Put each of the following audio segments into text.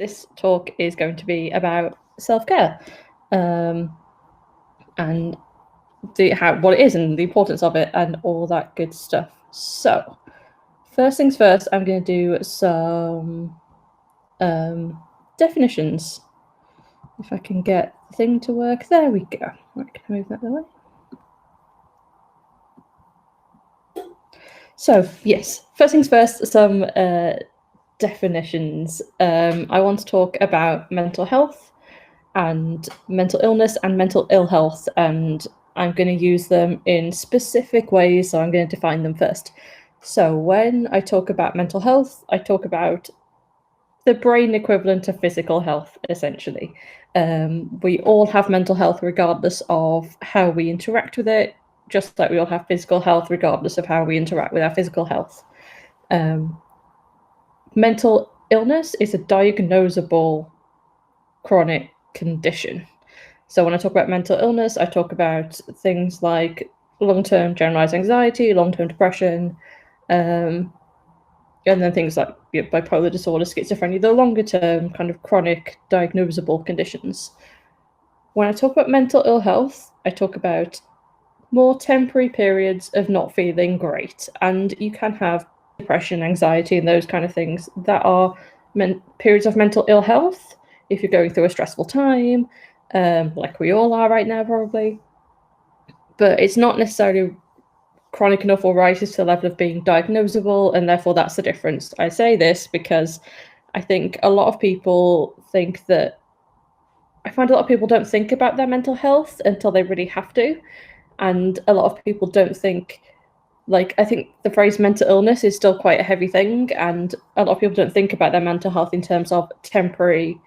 this talk is going to be about self-care, and what it is and the importance of it and all that good stuff. So first things first, I'm going to do some definitions. If I can get the thing to work, there we go. Right, can I move that the way? So yes, first things first, some definitions. I want to talk about mental health and mental illness and mental ill health, and I'm going to use them in specific ways, so I'm going to define them first. So when I talk about mental health, I talk about the brain equivalent of physical health, essentially. We all have mental health regardless of how we interact with it, just like we all have physical health regardless of how we interact with our physical health. Mental illness is a diagnosable chronic condition. So when I talk about mental illness, I talk about things like long-term generalized anxiety, long-term depression, and then things like bipolar disorder, schizophrenia, the longer-term kind of chronic diagnosable conditions. When I talk about mental ill health, I talk about more temporary periods of not feeling great, and you can have depression, anxiety, and those kind of things that are periods of mental ill health if you're going through a stressful time, like we all are right now probably, but it's not necessarily chronic enough or rises to the level of being diagnosable, and therefore that's the difference. I say this because I think a lot of people think that I find a lot of people don't think about their mental health until they really have to, and a lot of people don't think, like, I think the phrase mental illness is still quite a heavy thing, and a lot of people don't think about their mental health in terms of temporary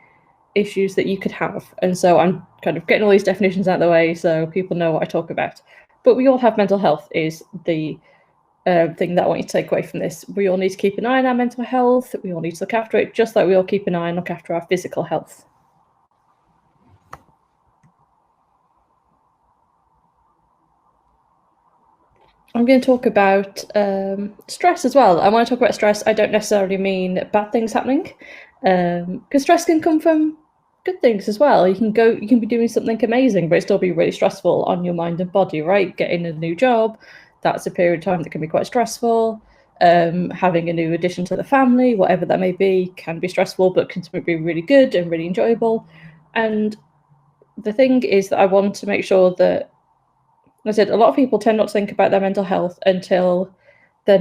issues that you could have. And so I'm kind of getting all these definitions out of the way so people know what I talk about. But we all have mental health is the thing that I want you to take away from this. We all need to keep an eye on our mental health. We all need to look after it, just like we all keep an eye and look after our physical health. I'm going to talk about stress as well. I want to talk about stress. I don't necessarily mean bad things happening, because stress can come from good things as well. You can be doing something amazing, but it still be really stressful on your mind and body, right? Getting a new job, that's a period of time that can be quite stressful. Having a new addition to the family, whatever that may be, can be stressful, but can be really good and really enjoyable. And the thing is that I want to make sure that, I said, a lot of people tend not to think about their mental health until they're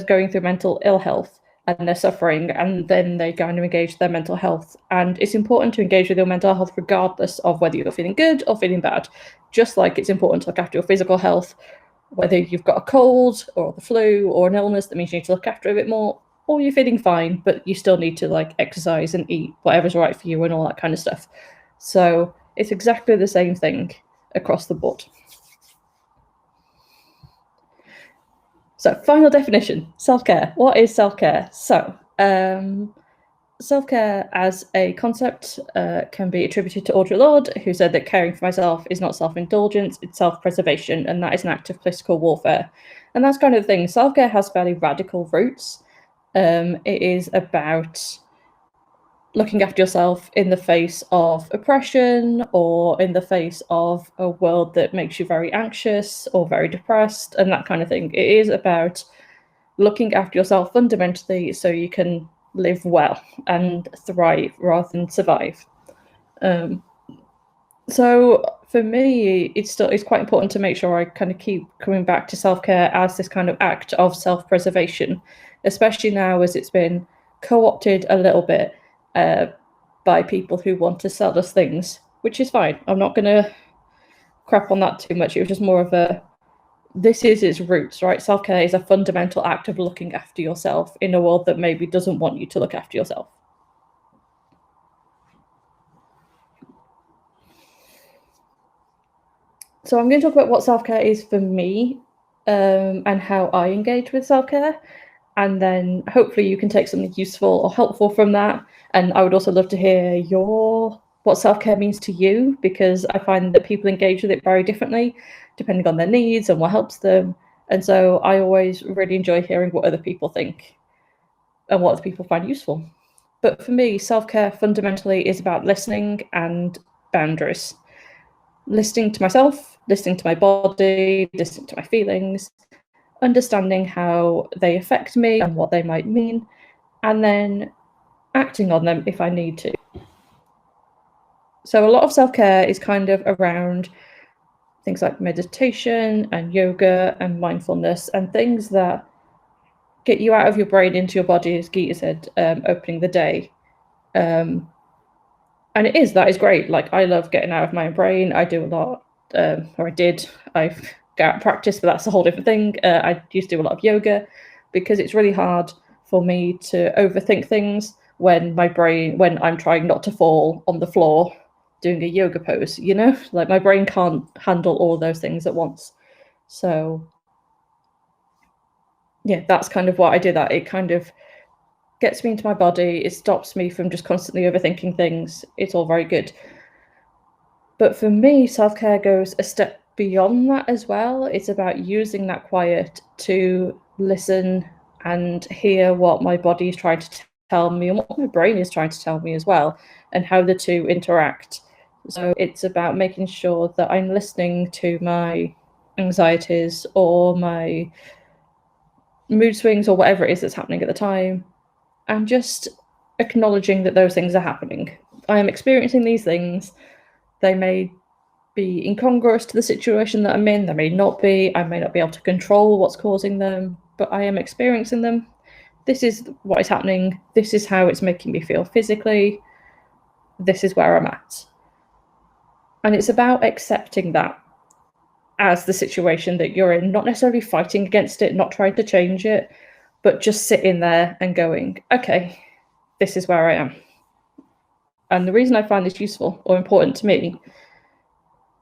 going through mental ill health and they're suffering, and then they go and engage their mental health. And it's important to engage with your mental health regardless of whether you're feeling good or feeling bad. Just like it's important to look after your physical health, whether you've got a cold or the flu or an illness that means you need to look after it a bit more, or you're feeling fine, but you still need to like exercise and eat whatever's right for you and all that kind of stuff. So it's exactly the same thing across the board. So final definition, self-care. What is self-care? So self-care as a concept can be attributed to Audre Lorde, who said that caring for myself is not self-indulgence, it's self-preservation, and that is an act of political warfare. And that's kind of the thing. Self-care has fairly radical roots. It is about looking after yourself in the face of oppression or in the face of a world that makes you very anxious or very depressed and that kind of thing. It is about looking after yourself fundamentally so you can live well and thrive rather than survive. So for me, it's quite important to make sure I kind of keep coming back to self-care as this kind of act of self-preservation, especially now as it's been co-opted a little bit by people who want to sell us things, which is fine. I'm not going to crap on that too much. It was just more of a, this is its roots, right? Self-care is a fundamental act of looking after yourself in a world that maybe doesn't want you to look after yourself. So I'm going to talk about what self-care is for me, and how I engage with self-care. And then hopefully you can take something useful or helpful from that. And I would also love to hear what self-care means to you, because I find that people engage with it very differently, depending on their needs and what helps them. And so I always really enjoy hearing what other people think and what other people find useful. But for me, self-care fundamentally is about listening and boundaries. Listening to myself, listening to my body, listening to my feelings, understanding how they affect me and what they might mean, and then acting on them if I need to. So a lot of self-care is kind of around things like meditation and yoga and mindfulness and things that get you out of your brain into your body, as Geeta said, opening the day. And that is great. Like, I love getting out of my brain. I do a lot, or I did. I've got out of practice, but that's a whole different thing. I used to do a lot of yoga because it's really hard for me to overthink things when I'm trying not to fall on the floor doing a yoga pose, like my brain can't handle all those things at once. So yeah, that's kind of what I do. That it kind of gets me into my body. It stops me from just constantly overthinking things. It's all very good. But for me, self-care goes a step beyond that as well. It's about using that quiet to listen and hear what my body is trying to tell me and what my brain is trying to tell me as well, and how the two interact. So it's about making sure that I'm listening to my anxieties or my mood swings or whatever it is that's happening at the time, and just acknowledging that those things are happening. I am experiencing these things. They may be incongruous to the situation that I'm in. They may not be. I may not be able to control what's causing them, but I am experiencing them. This is what is happening. This is how it's making me feel physically. This is where I'm at. And it's about accepting that as the situation that you're in, not necessarily fighting against it, not trying to change it, but just sitting there and going, okay, this is where I am. And the reason I find this useful or important to me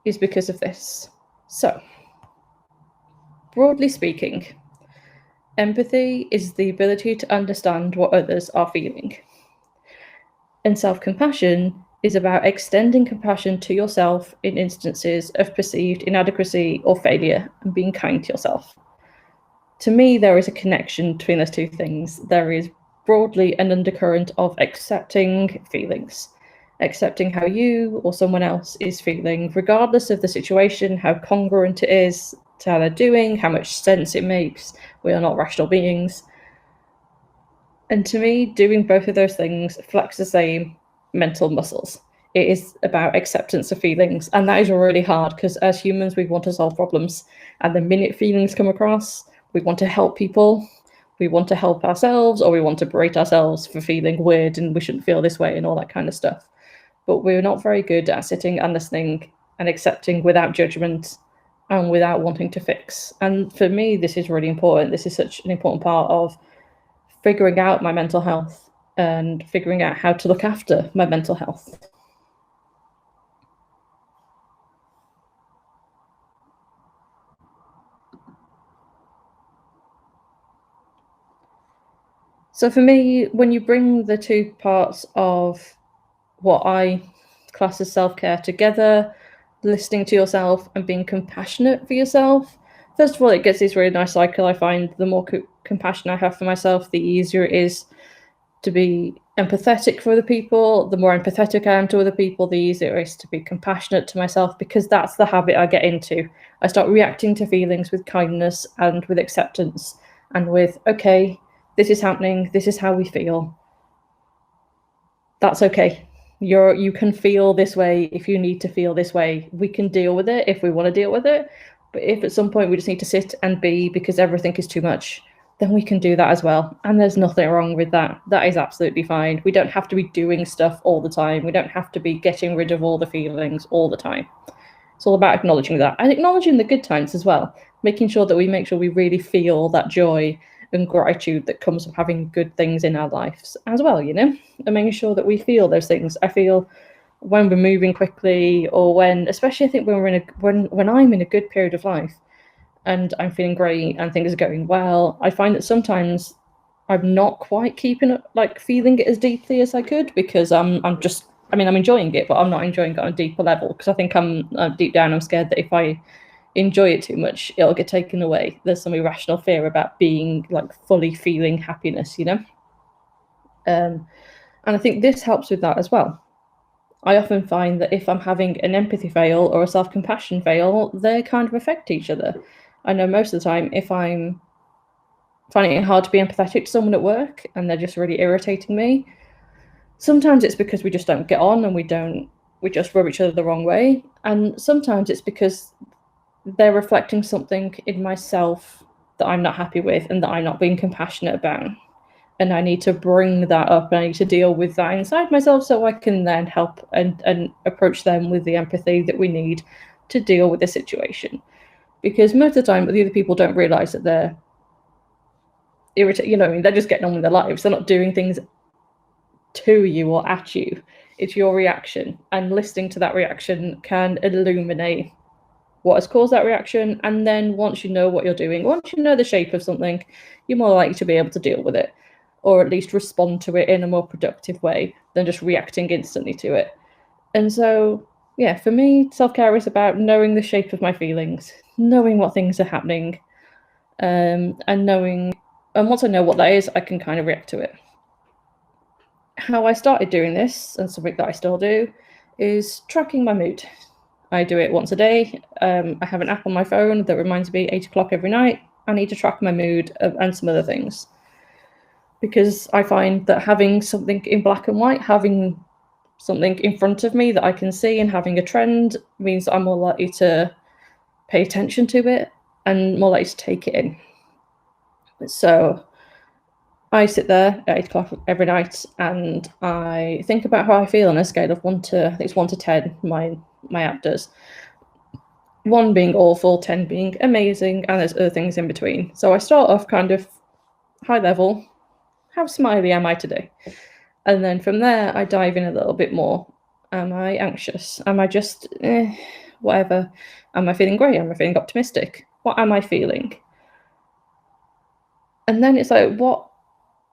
is because of this. So, broadly speaking, empathy is the ability to understand what others are feeling. And self-compassion is about extending compassion to yourself in instances of perceived inadequacy or failure and being kind to yourself. To me, there is a connection between those two things. There is broadly an undercurrent of accepting feelings, accepting how you or someone else is feeling, regardless of the situation, how congruent it is to how they're doing, how much sense it makes. We are not rational beings. And to me, doing both of those things flex the same mental muscles. It is about acceptance of feelings, and that is really hard because as humans, we want to solve problems, and the minute feelings come across, we want to help people, we want to help ourselves, or we want to berate ourselves for feeling weird and we shouldn't feel this way and all that kind of stuff. But we're not very good at sitting and listening and accepting without judgment and without wanting to fix. And for me, this is really important. This is such an important part of figuring out my mental health and figuring out how to look after my mental health. So for me, when you bring the two parts of what I class as self-care together, listening to yourself and being compassionate for yourself, first of all, it gets this really nice cycle. I find the more compassion I have for myself, the easier it is to be empathetic for other people. The more empathetic I am to other people, the easier it is to be compassionate to myself, because that's the habit I get into. I start reacting to feelings with kindness and with acceptance and with, okay, this is happening, this is how we feel. That's okay. You can feel this way if you need to feel this way. We can deal with it if we want to deal with it. But if at some point we just need to sit and be because everything is too much, then we can do that as well. And there's nothing wrong with that. That is absolutely fine. We don't have to be doing stuff all the time. We don't have to be getting rid of all the feelings all the time. It's all about acknowledging that and acknowledging the good times as well, making sure that we make sure we really feel that joy and gratitude that comes from having good things in our lives as well, and making sure that we feel those things. I feel when we're moving quickly, or when, especially I think when when I'm in a good period of life and I'm feeling great and things are going well, I find that sometimes I'm not quite keeping it, like feeling it as deeply as I could, because I'm enjoying it, but I'm not enjoying it on a deeper level, because I think I'm deep down, I'm scared that if I enjoy it too much, it'll get taken away. There's some irrational fear about being like fully feeling happiness, and And I think this helps with that as well. I often find that if I'm having an empathy fail or a self-compassion fail, they kind of affect each other. I know most of the time if I'm finding it hard to be empathetic to someone at work and they're just really irritating me, sometimes it's because we just don't get on and we just rub each other the wrong way. And sometimes it's because they're reflecting something in myself that I'm not happy with and that I'm not being compassionate about. And I need to bring that up and I need to deal with that inside myself so I can then help and approach them with the empathy that we need to deal with the situation. Because most of the time, the other people don't realise that they're irritated, you know what I mean? They're just getting on with their lives. They're not doing things to you or at you. It's your reaction. And listening to that reaction can illuminate what has caused that reaction. And then once you know what you're doing, once you know the shape of something, you're more likely to be able to deal with it, or at least respond to it in a more productive way than just reacting instantly to it. And so, yeah, for me, self-care is about knowing the shape of my feelings, knowing what things are happening, and once I know what that is, I can kind of react to it. How I started doing this, and something that I still do, is tracking my mood. I do it once a day. I have an app on my phone that reminds me 8 o'clock every night. I need to track my mood and some other things. Because I find that having something in black and white, having something in front of me that I can see and having a trend means that I'm more likely to pay attention to it and more likely to take it in. So I sit there at 8 o'clock every night and I think about how I feel on a scale of 1 to, I think it's 1 to 10, my app does. 1 being awful, 10 being amazing, and there's other things in between. So I start off kind of high level. How smiley am I today? And then from there, I dive in a little bit more. Am I anxious? Am I just whatever? Am I feeling great? Am I feeling optimistic? What am I feeling? And then it's like, what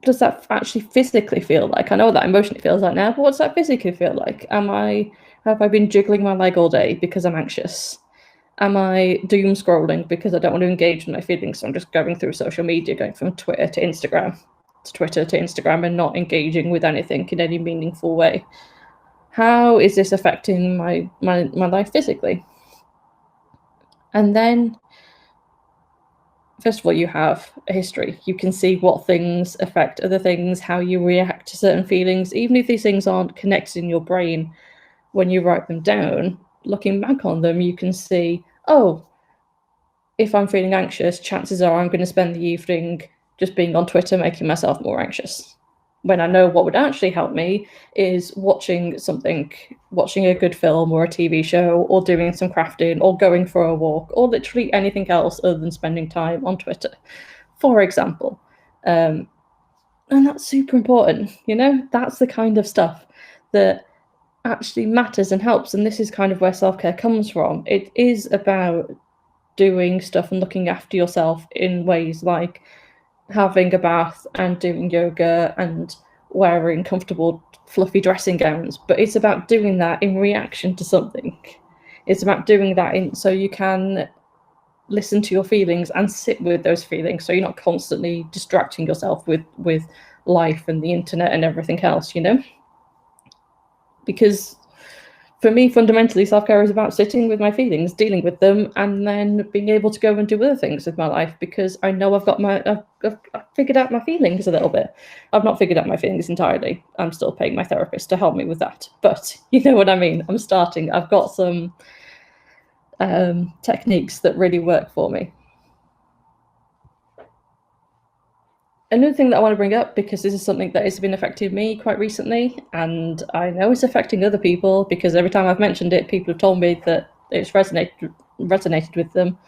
does that actually physically feel like? I know what that emotionally feels like now, but what's that physically feel like? Have I been jiggling my leg all day because I'm anxious? Am I doom scrolling because I don't want to engage with my feelings? So I'm just going through social media, going from Twitter to Instagram, and not engaging with anything in any meaningful way. How is this affecting my life physically? And then, first of all, you have a history. You can see what things affect other things, how you react to certain feelings, even if these things aren't connected in your brain. When you write them down, looking back on them, you can see, oh, if I'm feeling anxious, chances are I'm going to spend the evening just being on Twitter, making myself more anxious. When I know what would actually help me is watching a good film or a TV show, or doing some crafting, or going for a walk, or literally anything else other than spending time on Twitter, for example. And that's super important, you know? That's the kind of stuff that actually matters and helps. And this is kind of where self-care comes from. It is about doing stuff and looking after yourself in ways like having a bath and doing yoga and wearing comfortable fluffy dressing gowns, but it's about doing that in reaction to something. It's about doing that so you can listen to your feelings and sit with those feelings, so you're not constantly distracting yourself with life and the internet and everything else, you know? Because for me, fundamentally, self-care is about sitting with my feelings, dealing with them, and then being able to go and do other things with my life, because I know I've figured out my feelings a little bit. I've not figured out my feelings entirely. I'm still paying my therapist to help me with that. But you know what I mean? I'm starting. I've got some techniques that really work for me. Another thing that I want to bring up, because this is something that has been affecting me quite recently, and I know it's affecting other people, because every time I've mentioned it, people have told me that it's resonated with them,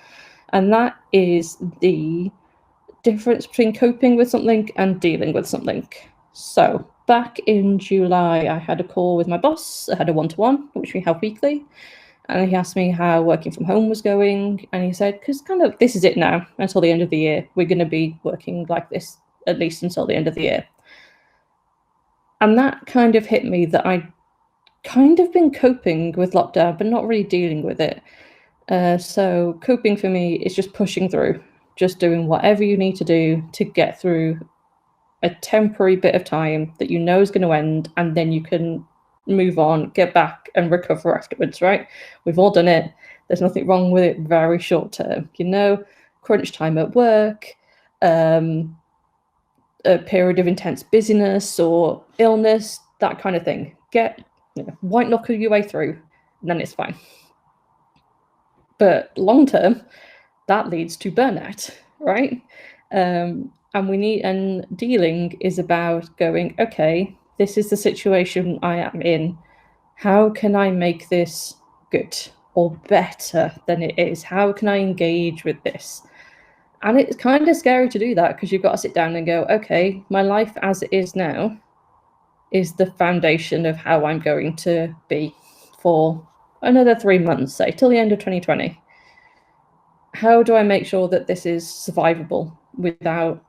and that is the difference between coping with something and dealing with something. So back in July, I had a call with my boss. I had a one-to-one, which we have weekly, and he asked me how working from home was going, and he said, because kind of this is it now until the end of the year. We're going to be working like this at least until the end of the year. And that kind of hit me, that I'd kind of been coping with lockdown, but not really dealing with it. So coping for me is just pushing through, just doing whatever you need to do to get through a temporary bit of time that you know is going to end, and then you can move on, get back and recover afterwards, right? We've all done it. There's nothing wrong with it very short term. Crunch time at work, a period of intense busyness or illness, that kind of thing. White knuckle your way through, and then it's fine. But long term, that leads to burnout, right? And dealing is about going, okay, this is the situation I am in. How can I make this good or better than it is? How can I engage with this? And it's kind of scary to do that because you've got to sit down and go, okay, my life as it is now is the foundation of how I'm going to be for another 3 months, say, till the end of 2020. How do I make sure that this is survivable without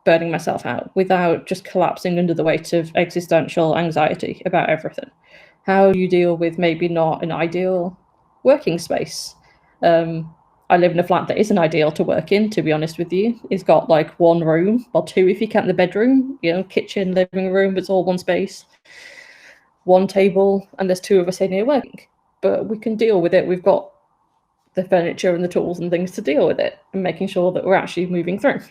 burning myself out, without just collapsing under the weight of existential anxiety about everything? How do you deal with maybe not an ideal working space? I live in a flat that isn't ideal to work in, to be honest with you. It's got like one room, or two if you count the bedroom, kitchen, living room, it's all one space, one table, and there's two of us in here working. But we can deal with it. We've got the furniture and the tools and things to deal with it, and making sure that we're actually moving through.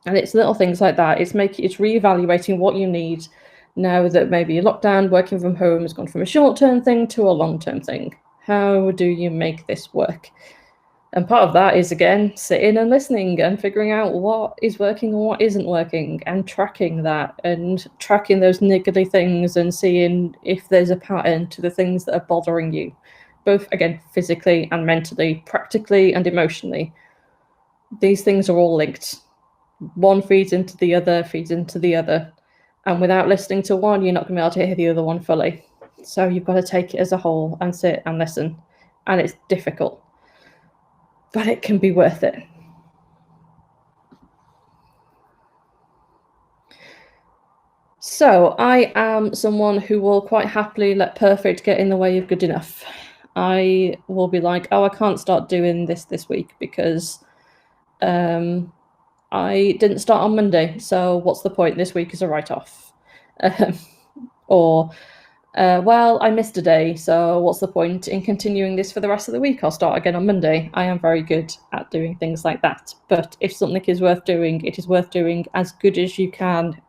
And it's little things like that. It's reevaluating what you need now that maybe lockdown, working from home has gone from a short-term thing to a long-term thing. How do you make this work? And part of that is, again, sitting and listening and figuring out what is working and what isn't working, and tracking that and tracking those niggly things and seeing if there's a pattern to the things that are bothering you, both, again, physically and mentally, practically and emotionally. These things are all linked. One feeds into the other. And without listening to one, you're not going to be able to hear the other one fully. So you've got to take it as a whole and sit and listen. And it's difficult, but it can be worth it. So I am someone who will quite happily let perfect get in the way of good enough. I will be like, oh, I can't start doing this week because I didn't start on Monday, so what's the point? This week is a write-off. Or, well, I missed a day, so what's the point in continuing this for the rest of the week? I'll start again on Monday. I am very good at doing things like that. But if something is worth doing, it is worth doing as good as you can,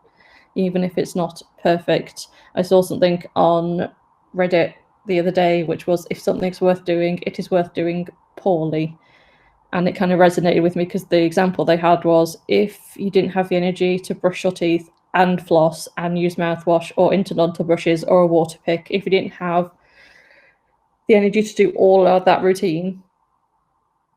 even if it's not perfect. I saw something on Reddit the other day, which was, if something's worth doing, it is worth doing poorly. And it kind of resonated with me because the example they had was, if you didn't have the energy to brush your teeth and floss and use mouthwash or interdontal brushes or a water pick, if you didn't have the energy to do all of that routine,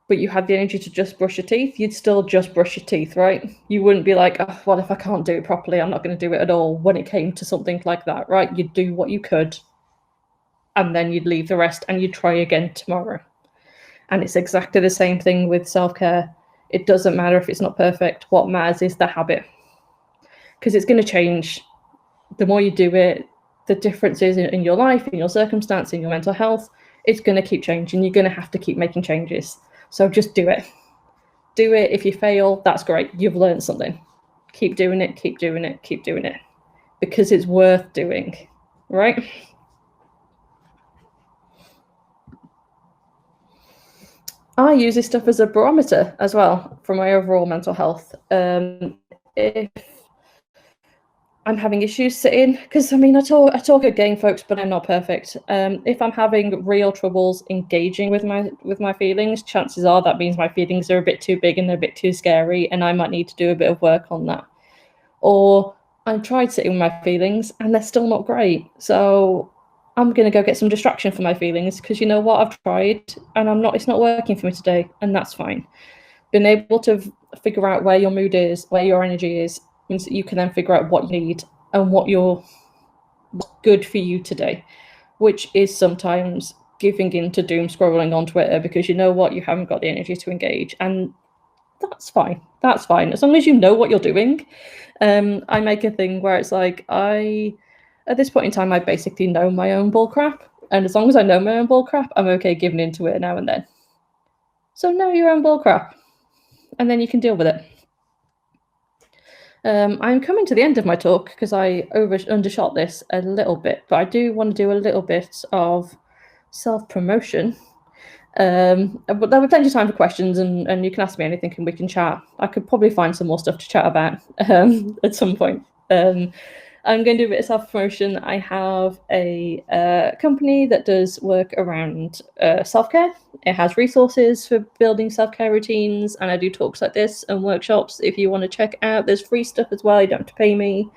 but you had the energy to just brush your teeth, you'd still just brush your teeth, right? You wouldn't be like, oh, well, if I can't do it properly, I'm not going to do it at all when it came to something like that, right? You'd do what you could, and then you'd leave the rest and you'd try again tomorrow. And it's exactly the same thing with self-care. It doesn't matter if it's not perfect. What matters is the habit, because it's going to change. The more you do it, the differences in your life, in your circumstance, in your mental health, it's going to keep changing. You're going to have to keep making changes. So just do it. Do it. If you fail, that's great. You've learned something. Keep doing it, keep doing it, keep doing it, because it's worth doing, right? I use this stuff as a barometer as well for my overall mental health. If I'm having issues sitting, because I talk again, folks, but I'm not perfect. If I'm having real troubles engaging with my feelings, chances are that means my feelings are a bit too big and a bit too scary, and I might need to do a bit of work on that. Or I've tried sitting with my feelings and they're still not great, so I'm going to go get some distraction for my feelings, because you know what, I've tried and it's not working for me today, and that's fine. Being able to figure out where your mood is, where your energy is, means that you can then figure out what you need and what's good for you today, which is sometimes giving in to doom scrolling on Twitter because you know what, you haven't got the energy to engage, and that's fine. That's fine, as long as you know what you're doing. I make a thing where it's like, at this point in time, I basically know my own bullcrap, and as long as I know my own bullcrap, I'm okay giving into it now and then. So know your own bullcrap, and then you can deal with it. I'm coming to the end of my talk because I undershot this a little bit, but I do want to do a little bit of self-promotion. But there'll be plenty of time for questions, and you can ask me anything and we can chat. I could probably find some more stuff to chat about at some point. I'm going to do a bit of self-promotion. I have a company that does work around self-care. It has resources for building self-care routines, and I do talks like this and workshops. If you want to check out, there's free stuff as well. You don't have to pay me.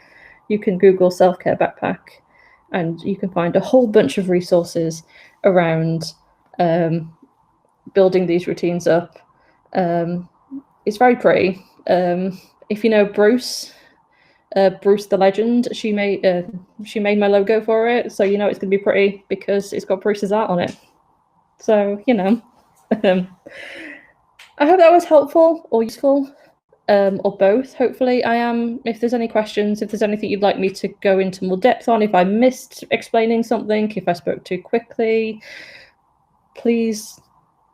You can Google self-care backpack, and you can find a whole bunch of resources around building these routines up. It's very pretty. If you know Bruce the legend, she made my logo for it, so you know it's gonna be pretty because it's got Bruce's art on it. So I hope that was helpful or useful, or both. Hopefully, I am. If there's any questions, if there's anything you'd like me to go into more depth on, if I missed explaining something, if I spoke too quickly, please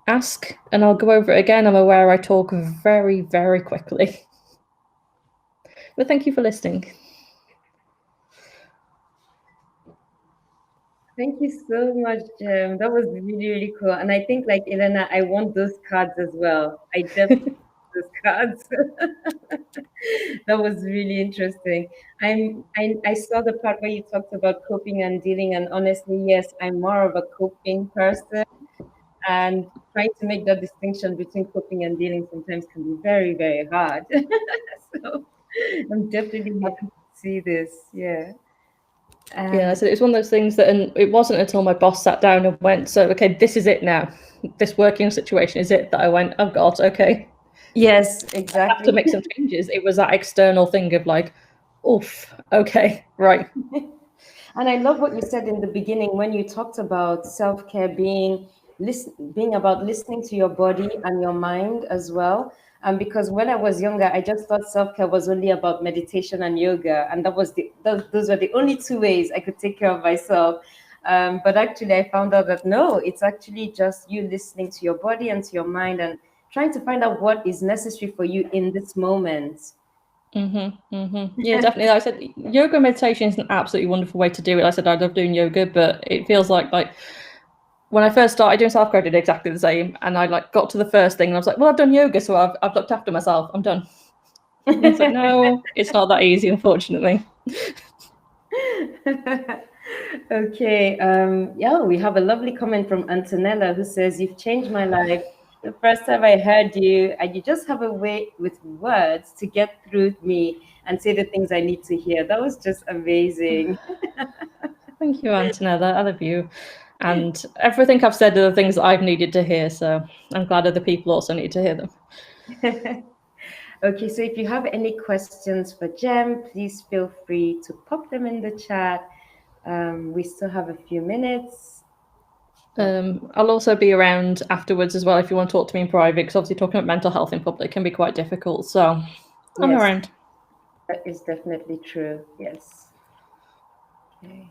ask and I'll go over it again. I'm aware I talk very, very quickly. But thank you for listening. Thank you so much, Jem. That was really, really cool. And I think, like Elena, I want those cards as well. I definitely want those cards. That was really interesting. I saw the part where you talked about coping and dealing, and honestly, yes, I'm more of a coping person. And trying to make that distinction between coping and dealing sometimes can be very, very hard. So I'm definitely happy to see this. Yeah. Yeah, so it was one of those things that, and it wasn't until my boss sat down and went, so, okay, this is it now. This working situation is it, that I went, oh God, okay. Yes, I have exactly. to make some changes. It was that external thing of like, oof, okay, right. And I love what you said in the beginning when you talked about self-care being about listening to your body and your mind as well. Because when I was younger, I just thought self-care was only about meditation and yoga, and those were the only two ways I could take care of myself. But actually, I found out that no, it's actually just you listening to your body and to your mind and trying to find out what is necessary for you in this moment. Yeah, definitely. Like I said, yoga meditation is an absolutely wonderful way to do it. Like I said, I love doing yoga, but it feels like when I first started doing self-care, I did exactly the same. And I got to the first thing and I was like, well, I've done yoga, so I've looked after myself. I'm done. And it's like, no, it's not that easy, unfortunately. Okay. Yeah, we have a lovely comment from Antonella who says, "You've changed my life. The first time I heard you, and you just have a way with words to get through me and say the things I need to hear." That was just amazing. Thank you, Antonella. I love you. And everything I've said are the things that I've needed to hear, so I'm glad other people also need to hear them. Okay, so if you have any questions for Jem, please feel free to pop them in the chat. We still have a few minutes. I'll also be around afterwards as well if you want to talk to me in private, because obviously talking about mental health in public can be quite difficult. So I'm around. That is definitely true. Yes. Okay.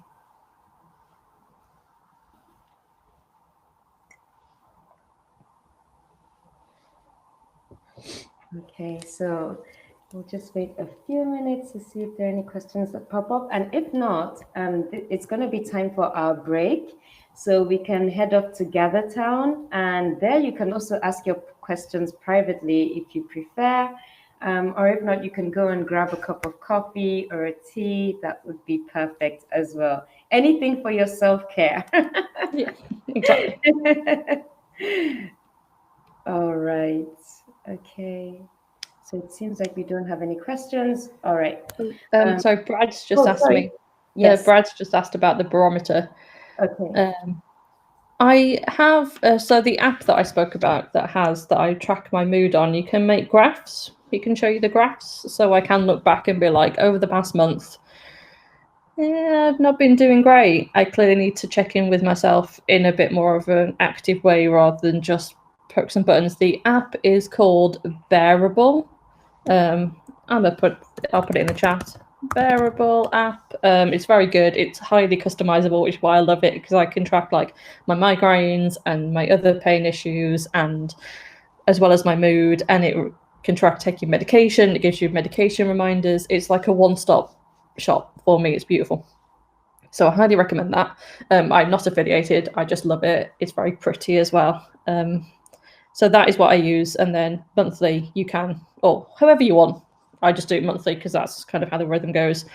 Okay, so we'll just wait a few minutes to see if there are any questions that pop up. And if not, it's going to be time for our break. So we can head off to Gathertown, and there you can also ask your questions privately if you prefer. Or if not, you can go and grab a cup of coffee or a tea. That would be perfect as well. Anything for your self-care. Yeah, exactly. All right. Okay. So it seems like we don't have any questions. All right. So Brad's just asked me. Yes. Brad's just asked about the barometer. Okay. I have so the app that I spoke about that I track my mood on. You can make graphs. It can show you the graphs, so I can look back and be like, over the past month, I've not been doing great. I clearly need to check in with myself in a bit more of an active way rather than just poke some buttons. The app is called Bearable. I'll put it in the chat. Bearable app. It's very good. It's highly customizable, which is why I love it, because I can track my migraines and my other pain issues, and as well as my mood, and it can track taking medication. It gives you medication reminders. It's like a one-stop shop for me. It's beautiful. So I highly recommend that. I'm not affiliated. I just love it. It's very pretty as well. So that is what I use. And then monthly you can, or however you want. I just do it monthly because that's kind of how the rhythm goes.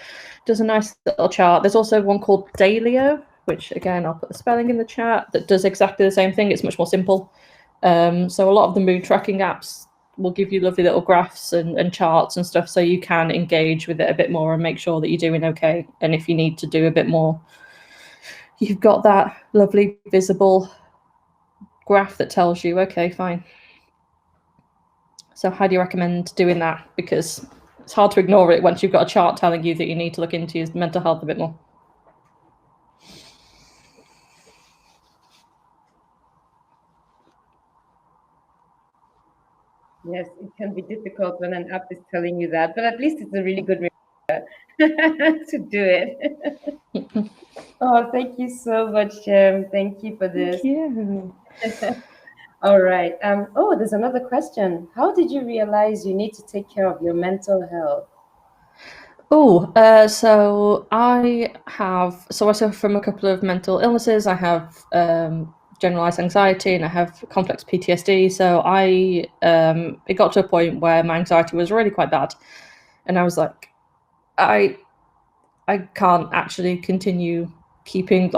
Does a nice little chart. There's also one called Dailyo, which again, I'll put the spelling in the chat, that does exactly the same thing. It's much more simple. So a lot of the mood tracking apps will give you lovely little graphs and charts and stuff, so you can engage with it a bit more and make sure that you're doing okay. And if you need to do a bit more, you've got that lovely visible graph that tells you, okay, fine. So how do you recommend doing that? Because it's hard to ignore it once you've got a chart telling you that you need to look into your mental health a bit more. Yes, it can be difficult when an app is telling you that, but at least it's a really good reminder to do it. Oh, thank you so much, Jem. Thank you for this. Thank you. All right. Oh, there's another question. How did you realize you need to take care of your mental health? So I suffer from a couple of mental illnesses. I have generalized anxiety and I have complex PTSD. So it got to a point where my anxiety was really quite bad, and I was like, I can't actually continue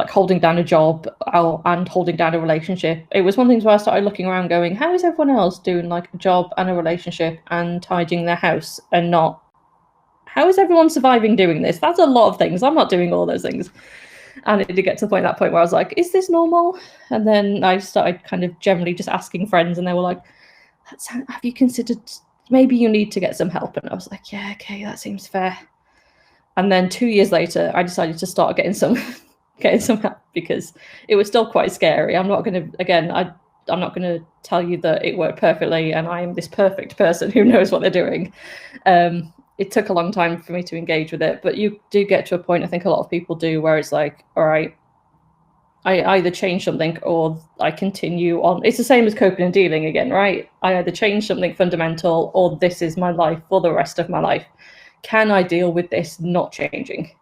holding down a job and holding down a relationship. It was one of the things where I started looking around going, how is everyone else doing like a job and a relationship and tidying their house, and not, how is everyone surviving doing this? That's a lot of things. I'm not doing all those things. And it did get to that point where I was like, is this normal? And then I started kind of generally just asking friends, and they were like, have you considered, maybe you need to get some help? And I was like, yeah, okay, that seems fair. And then 2 years later, I decided to start getting some help, because it was still quite scary. I'm not going to tell you that it worked perfectly and I am this perfect person who knows what they're doing. It took a long time for me to engage with it, but you do get to a point, I think a lot of people do, where it's like, all right, I either change something or I continue on. It's the same as coping and dealing again, right? I either change something fundamental or this is my life for the rest of my life. Can I deal with this not changing?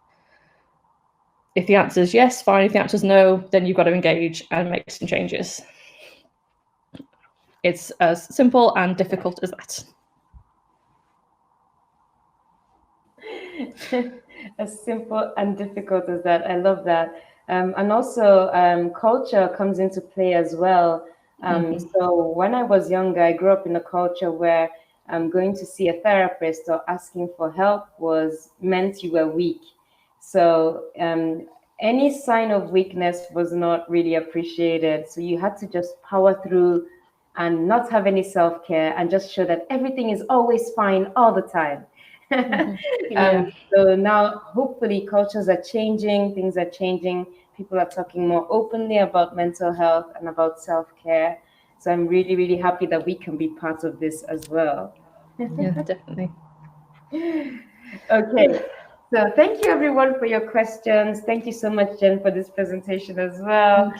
If the answer is yes, fine. If the answer is no, then you've got to engage and make some changes. It's as simple and difficult as that. As simple and difficult as that. I love that. And also, culture comes into play as well. So when I was younger, I grew up in a culture where going to see a therapist or asking for help was meant you were weak. So any sign of weakness was not really appreciated. So you had to just power through and not have any self-care and just show that everything is always fine all the time. Yeah. So now, hopefully, cultures are changing, things are changing. People are talking more openly about mental health and about self-care. So I'm really, really happy that we can be part of this as well. Yeah, definitely. Okay. So thank you, everyone, for your questions. Thank you so much, Jen, for this presentation as well.